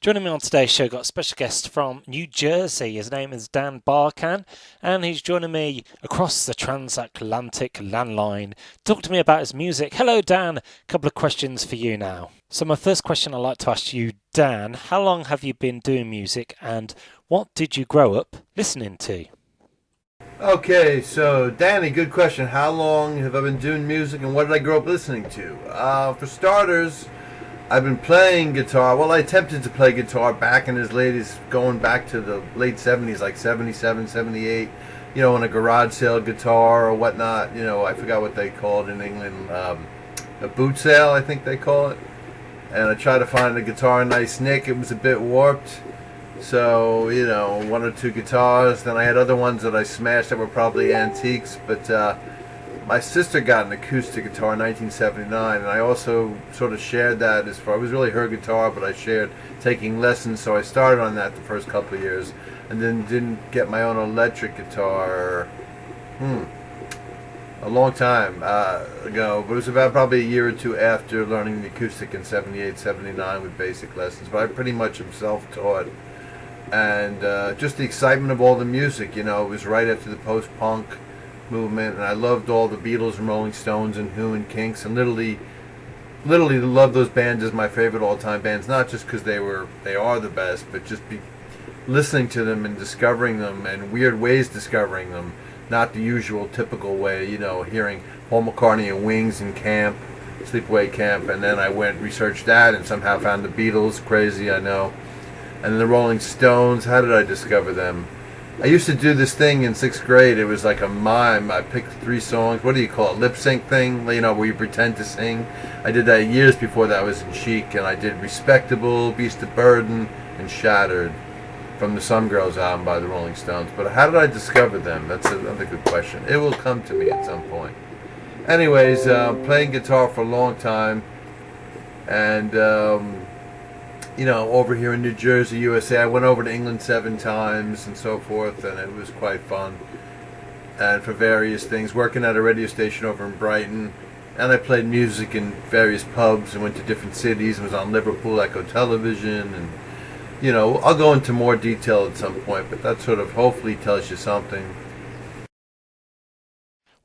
Joining me on today's show, got a special guest from New Jersey. His name is Dan Barcan, and he's joining me across the transatlantic landline. Talk to me about his music. Hello, Dan. A couple of questions for you now. So my first question I'd like to ask you, Dan, how long have you been doing music, and what did you grow up listening to? Okay, so Danny, good question. How long have I been doing music and what did I grow up listening to? For starters, I've been playing guitar. Well, I attempted to play guitar back in his latest, going back to the late 70s, like 77, 78, in a garage sale guitar or whatnot. I forgot what they call it in England. A boot sale, I think they call it. And I tried to find a guitar in nice nick. It was a bit warped. So, one or two guitars. Then I had other ones that I smashed that were probably antiques. But my sister got an acoustic guitar in 1979, and I also sort of shared that as far. It was really her guitar, but I shared taking lessons. So I started on that the first couple of years, and then didn't get my own electric guitar. A long time ago, but it was about probably a year or two after learning the acoustic in 78, 79 with basic lessons. But I pretty much am self-taught. And just the excitement of all the music, it was right after the post-punk movement, and I loved all the Beatles and Rolling Stones and Who and Kinks, and literally loved those bands as my favorite all-time bands, not just because they are the best, but just listening to them and discovering them, and weird ways discovering them, not the usual typical way, hearing Paul McCartney and Wings in Camp, Sleepaway Camp, and then I went and researched that and somehow found the Beatles, crazy, I know. And then the Rolling Stones, how did I discover them? I used to do this thing in 6th grade. It was like a mime. I picked 3 songs. What do you call it? Lip sync thing? Where you pretend to sing. I did that years before that was in Chic. And I did Respectable, Beast of Burden, and Shattered from the Some Girls album by the Rolling Stones. But how did I discover them? That's another good question. It will come to me at some point. Anyways, playing guitar for a long time. And over here in New Jersey, USA. I went over to England 7 times and so forth, and it was quite fun. And for various things, working at a radio station over in Brighton, and I played music in various pubs and went to different cities and was on Liverpool Echo Television, and I'll go into more detail at some point, but that sort of hopefully tells you something.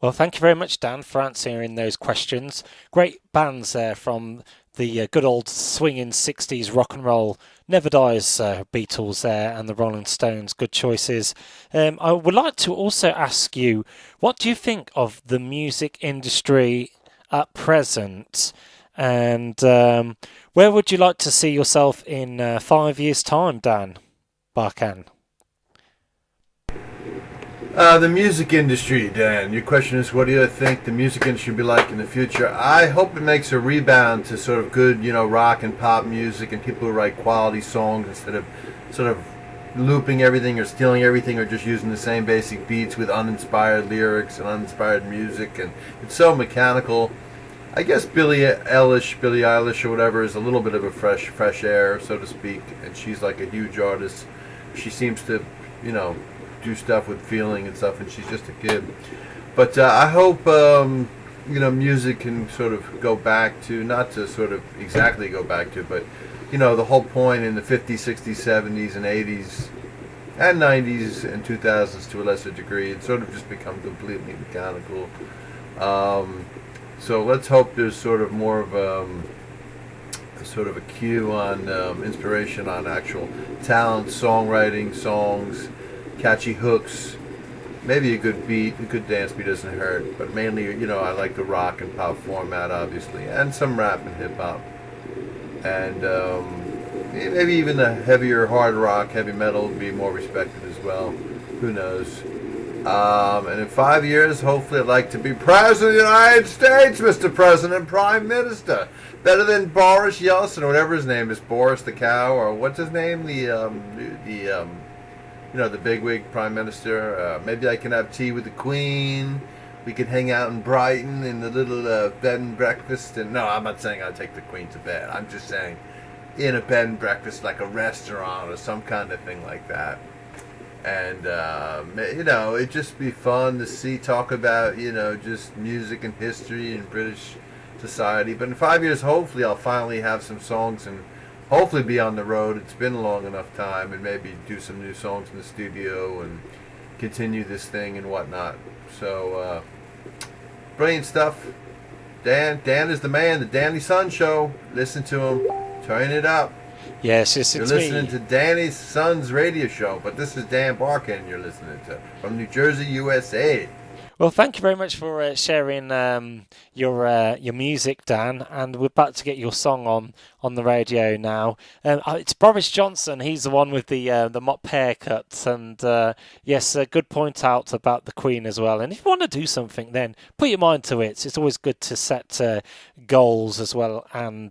Well, thank you very much, Dan, for answering those questions. Great bands there from the good old swinging 60s rock and roll. Never Dies Beatles there and the Rolling Stones. Good choices. I would like to also ask you, what do you think of the music industry at present? And where would you like to see yourself in 5 years' time, Dan Barcan? The music industry, Dan. Your question is, what do you think the music industry will be like in the future? I hope it makes a rebound to sort of good, rock and pop music and people who write quality songs instead of sort of looping everything or stealing everything or just using the same basic beats with uninspired lyrics and uninspired music. And it's so mechanical. I guess Billie Eilish or whatever is a little bit of a fresh air, so to speak. And she's like a huge artist. She seems to, do stuff with feeling and stuff, and she's just a kid. But I hope music can sort of go back to, not to sort of exactly go back to, but the whole point in the 50s, 60s, 70s, and 80s and 90s and 2000s to a lesser degree, it sort of just become completely mechanical. So let's hope there's sort of more of a cue on inspiration on actual talent, songwriting, songs, catchy hooks, maybe a good beat, a good dance beat doesn't hurt, but mainly, I like the rock and pop format, obviously, and some rap and hip-hop, and maybe even the heavier hard rock, heavy metal would be more respected as well, who knows. And in 5 years, hopefully I'd like to be President of the United States, Mr. President, Prime Minister, better than Boris Yeltsin, or whatever his name is, Boris the Cow, or what's his name, the bigwig prime minister. Maybe I can have tea with the Queen. We could hang out in Brighton in the little bed and breakfast. And no, I'm not saying I'll take the Queen to bed. I'm just saying in a bed and breakfast, like a restaurant or some kind of thing like that. And it'd just be fun to talk about, just music and history and British society. But in 5 years, hopefully, I'll finally have some songs and hopefully be on the road. It's been a long enough time, and maybe do some new songs in the studio and continue this thing and whatnot. So brilliant stuff. Dan is the man. The Danny Sun Show. Listen to him. Turn it up. Yes, You're it's listening me. to Danny's Son's radio show, but this is Dan Barcan you're listening to from New Jersey, USA. Well, thank you very much for sharing your music, Dan. And we're about to get your song on the radio now. It's Boris Johnson. He's the one with the mop haircuts, and yes, a good point out about the Queen as well. And if you want to do something, then put your mind to it. It's always good to set goals as well, and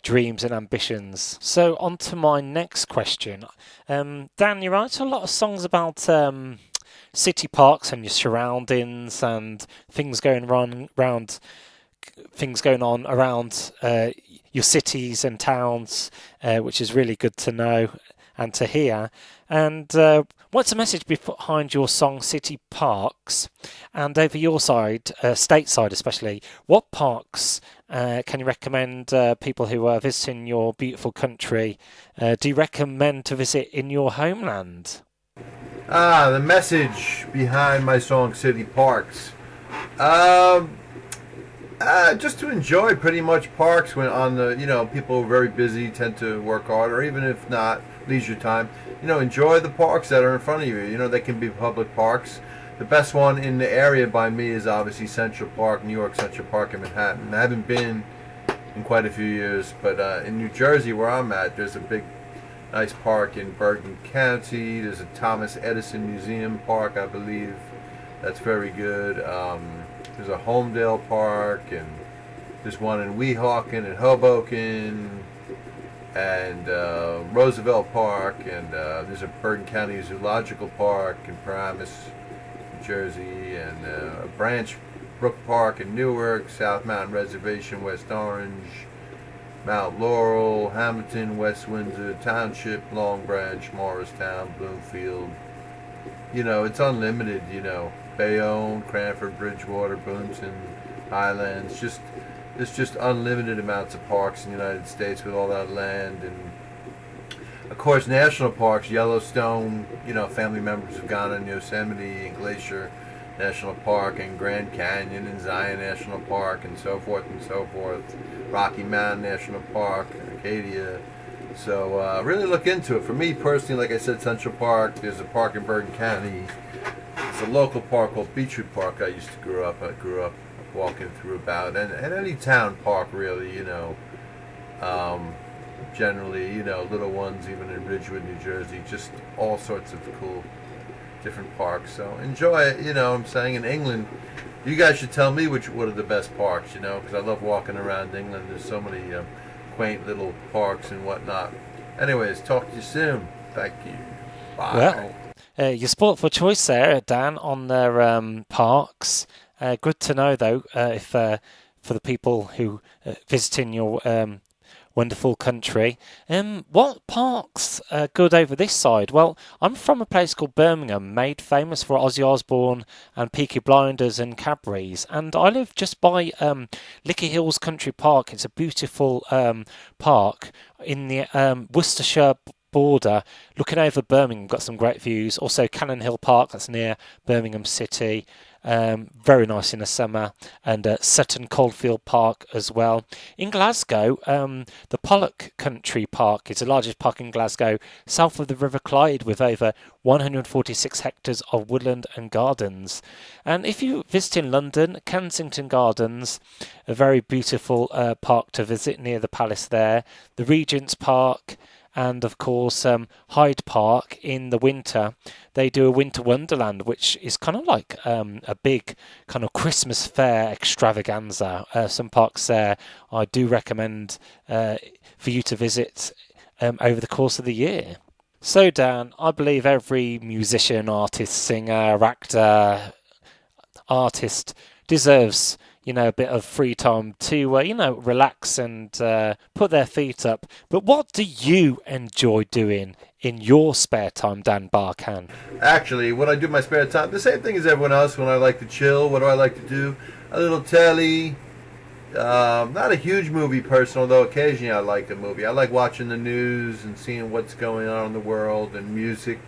dreams and ambitions. So on to my next question. Dan, you write a lot of songs about city parks and your surroundings and things going on around your cities and towns, which is really good to know and to hear. And what's the message behind your song City Parks? And over your side, stateside especially, what parks can you recommend people who are visiting your beautiful country? Do you recommend to visit in your homeland? The message behind my song City Parks. Just to enjoy pretty much parks when on the, people who are very busy tend to work hard, or even if not, leisure time. Enjoy the parks that are in front of you. They can be public parks. The best one in the area by me is obviously Central Park, New York Central Park in Manhattan. I haven't been in quite a few years, but in New Jersey where I'm at, there's a big nice park in Bergen County. There's a Thomas Edison Museum Park, I believe. That's very good. There's a Homedale Park, and there's one in Weehawken and Hoboken, and Roosevelt Park, and there's a Bergen County Zoological Park in Paramus, New Jersey, and a Branch Brook Park in Newark, South Mountain Reservation, West Orange, Mount Laurel, Hamilton, West Windsor Township, Long Branch, Morristown, Bloomfield. It's unlimited, Bayonne, Cranford, Bridgewater, Boonton, Highlands. There's just unlimited amounts of parks in the United States with all that land. And, of course, national parks, Yellowstone, family members have gone in Yosemite and Glacier National Park and Grand Canyon and Zion National Park and so forth and so forth. Rocky Mountain National Park, Acadia. So really look into it. For me personally, like I said, Central Park. There's a park in Bergen County. It's a local park called Beechwood Park. I grew up walking through about, and any town park really. Generally, little ones even in Ridgewood, New Jersey. Just all sorts of cool different parks. So enjoy it. I'm saying in England. You guys should tell me what are the best parks, because I love walking around England. There's so many quaint little parks and whatnot. Anyways, talk to you soon. Thank you. Bye. Well, your sport for choice there, Dan, on their parks. Good to know, though, if for the people who visiting your wonderful country. What parks are good over this side? Well, I'm from a place called Birmingham, made famous for Ozzy Osbourne and Peaky Blinders and Cadbury's, and I live just by Lickey Hills Country Park. It's a beautiful park in the Worcestershire border, looking over Birmingham. Got some great views. Also Cannon Hill Park, that's near Birmingham City. Very nice in the summer, and Sutton Coldfield Park as well. In Glasgow, the Pollock Country Park is the largest park in Glasgow, south of the River Clyde, with over 146 hectares of woodland and gardens. And if you visit in London, Kensington Gardens, a very beautiful park to visit near the Palace there. The Regent's Park, and of course Hyde Park in the winter. They do a winter wonderland, which is kind of like a big kind of Christmas fair extravaganza. Some parks there I do recommend for you to visit over the course of the year. So Dan, I believe every musician, artist, singer, actor, artist deserves a bit of free time to, relax and put their feet up. But what do you enjoy doing in your spare time, Dan Barcan? Actually, what I do in my spare time, the same thing as everyone else when I like to chill. What do I like to do? A little telly, Not a huge movie person, although occasionally I like a movie. I like watching the news and seeing what's going on in the world and music,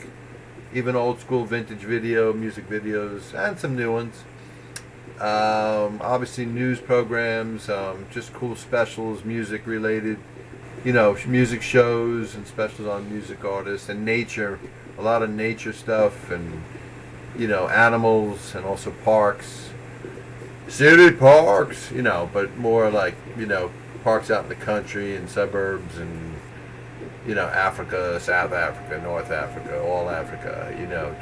even old school vintage music videos, and some new ones. Obviously, news programs, just cool specials, music related, music shows and specials on music artists and nature, a lot of nature stuff and, animals and also parks, city parks, but more like, parks out in the country and suburbs and, Africa, South Africa, North Africa, all Africa,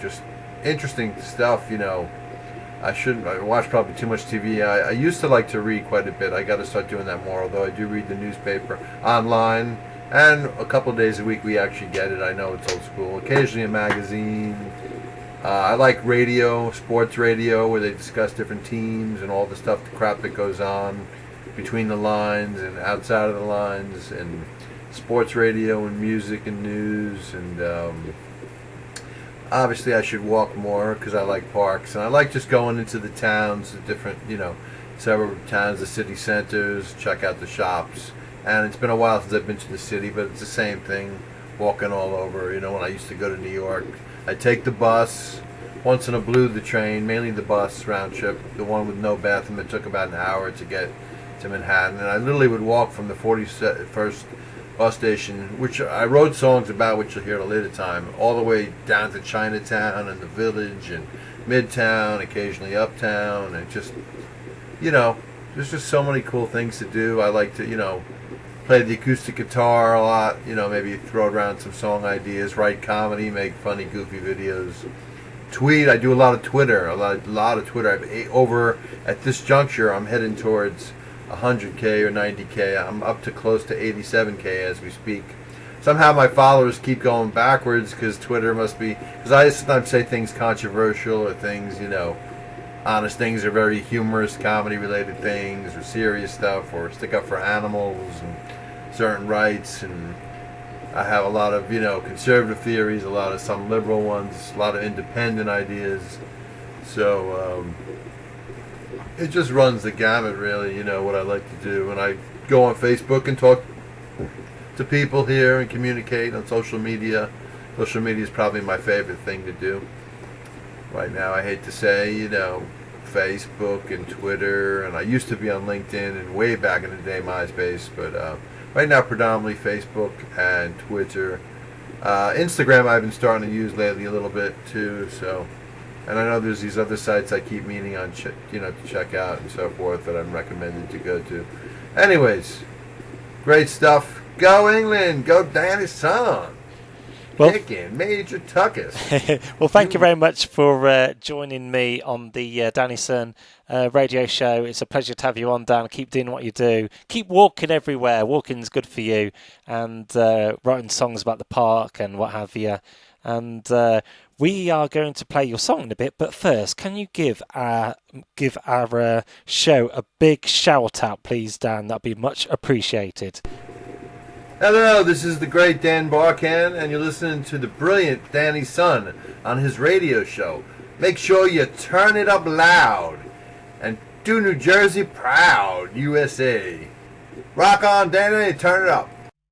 just interesting stuff. I watch probably too much TV. I used to like to read quite a bit. I got to start doing that more, although I do read the newspaper online. And a couple of days a week we actually get it. I know it's old school. Occasionally a magazine. I like radio, sports radio, where they discuss different teams and all the stuff, the crap that goes on between the lines and outside of the lines, and sports radio and music and news and... Obviously, I should walk more because I like parks, and I like just going into the towns, the different, several towns, the city centers, check out the shops. And it's been a while since I've been to the city, but it's the same thing, walking all over. When I used to go to New York, I'd take the bus. Once in a blue, the train, mainly the bus round trip, the one with no bathroom. It took about an hour to get to Manhattan, and I literally would walk from the 41st bus station, which I wrote songs about, which you'll hear at a later time, all the way down to Chinatown and the Village and Midtown, occasionally Uptown, and just, there's just so many cool things to do. I like to, play the acoustic guitar a lot, maybe throw around some song ideas, write comedy, make funny, goofy videos. Tweet, I do a lot of Twitter, a lot of Twitter. Over at this juncture, I'm heading towards 100K or 90K. I'm up to close to 87K as we speak. Somehow my followers keep going backwards because Twitter must be... Because I sometimes say things controversial or things, honest things, or very humorous, comedy-related things, or serious stuff, or stick up for animals and certain rights. And I have a lot of, conservative theories, a lot of some liberal ones, a lot of independent ideas. So, it just runs the gamut, really, what I like to do. And I go on Facebook and talk to people here and communicate on social media. Social media is probably my favorite thing to do right now. I hate to say, Facebook and Twitter, and I used to be on LinkedIn and way back in the day MySpace, but right now predominantly Facebook and Twitter. Instagram I've been starting to use lately a little bit too, so... And I know there's these other sites I keep meaning on, to check out and so forth that I'm recommended to go to. Anyways, great stuff. Go England. Go Danny Son. Well, Kicking Major Tuckus. Well, thank you very much for joining me on the Danny Son radio show. It's a pleasure to have you on, Dan. Keep doing what you do. Keep walking everywhere. Walking's good for you. And writing songs about the park and what have you. And we are going to play your song in a bit, but first, can you give our show a big shout out, please, Dan? That'd be much appreciated. Hello, this is the great Dan Barcan, and you're listening to the brilliant Danny Son on his radio show. Make sure you turn it up loud and do New Jersey proud, USA. Rock on, Danny, turn it up.